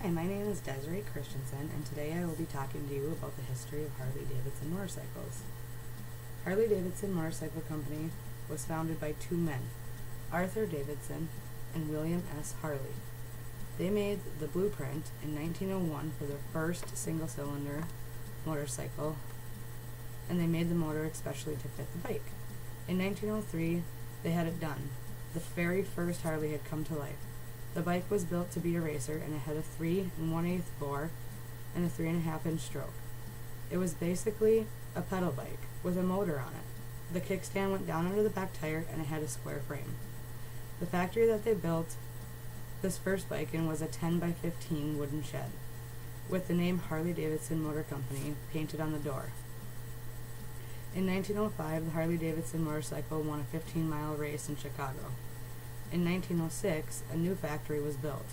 Hi, my name is Desiree Christensen, and today I will be talking to you about the history of Harley Davidson motorcycles. Harley Davidson Motorcycle Company was founded by two men, Arthur Davidson and William S. Harley. They made the blueprint in 1901 for their first single-cylinder motorcycle, and they made the motor especially to fit the bike. In 1903, they had it done. The very first Harley had come to life. The bike was built to be a racer, and it had a 3 1/8 bore and a 3.5-inch stroke. It was basically a pedal bike with a motor on it. The kickstand went down under the back tire, and it had a square frame. The factory that they built this first bike in was a 10 by 15 wooden shed, with the name Harley Davidson Motor Company painted on the door. In 1905, the Harley Davidson motorcycle won a 15-mile race in Chicago. In 1906, a new factory was built.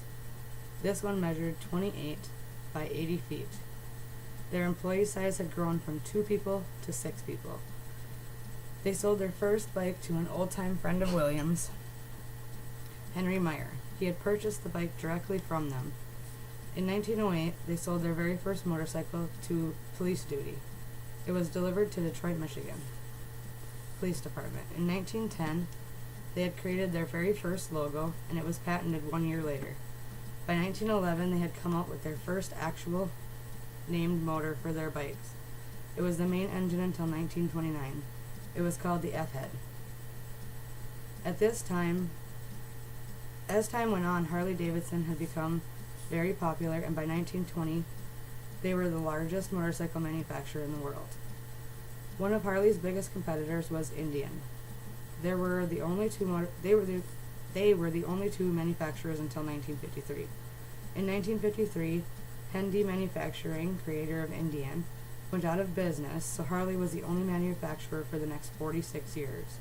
This one measured 28 by 80 feet. Their employee size had grown from 2 people to 6 people. They sold their first bike to an old-time friend of Williams, Henry Meyer. He had purchased the bike directly from them. In 1908, they sold their very first motorcycle to police duty. It was delivered to Detroit, Michigan Police Department. In 1910, they had created their very first logo, and it was patented 1 year later. By 1911, they had come out with their first actual named motor for their bikes. It was the main engine until 1929. It was called the F-head. At this time, as time went on, Harley Davidson had become very popular, and by 1920, they were the largest motorcycle manufacturer in the world. One of Harley's biggest competitors was Indian. They were the only two manufacturers until 1953. In 1953, Hendy Manufacturing, creator of Indian, went out of business, so Harley was the only manufacturer for the next 46 years.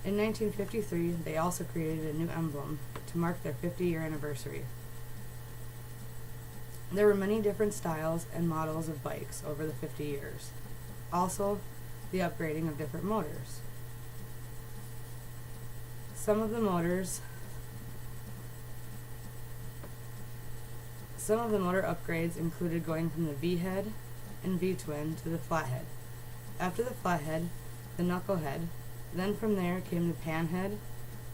In 1953, they also created a new emblem to mark their 50-year anniversary. There were many different styles and models of bikes over the 50 years. Also, the upgrading of different motors. Some of the motor upgrades included going from the V-head and V-twin to the flathead. After the flathead, the knucklehead. Then from there came the panhead,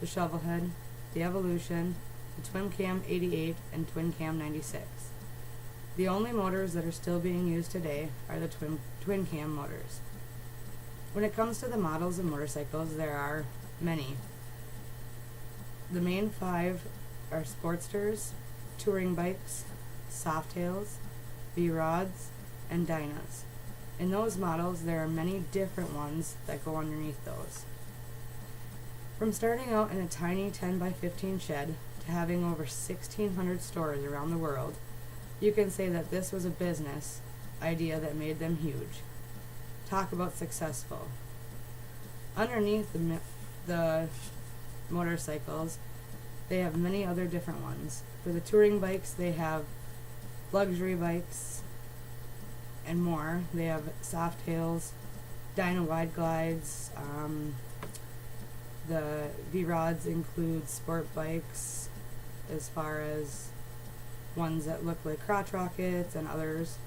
the shovelhead, the Evolution, the twin cam 88, and twin cam 96. The only motors that are still being used today are the twin cam motors. When it comes to the models of motorcycles, there are many. The main 5 are Sportsters, touring bikes, Softails, V-Rods, and Dynas. In those models, there are many different ones that go underneath those. From starting out in a tiny 10 by 15 shed to having over 1,600 stores around the world, you can say that this was a business idea that made them huge. Talk about successful. Underneath the motorcycles, they have many other different ones. For the touring bikes, they have luxury bikes and more. They have Softails, Dyna wide glides. The V-Rods include sport bikes as far as ones that look like crotch rockets and others.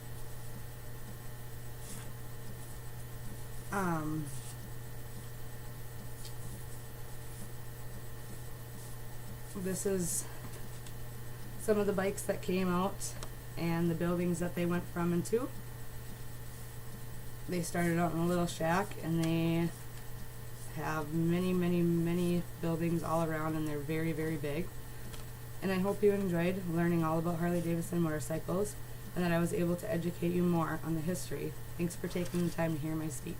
This is some of the bikes that came out and the buildings that they went from and to. They started out in a little shack, and they have many buildings all around, and they're very, very big. And I hope you enjoyed learning all about Harley Davidson motorcycles, and that I was able to educate you more on the history. Thanks for taking the time to hear my speech.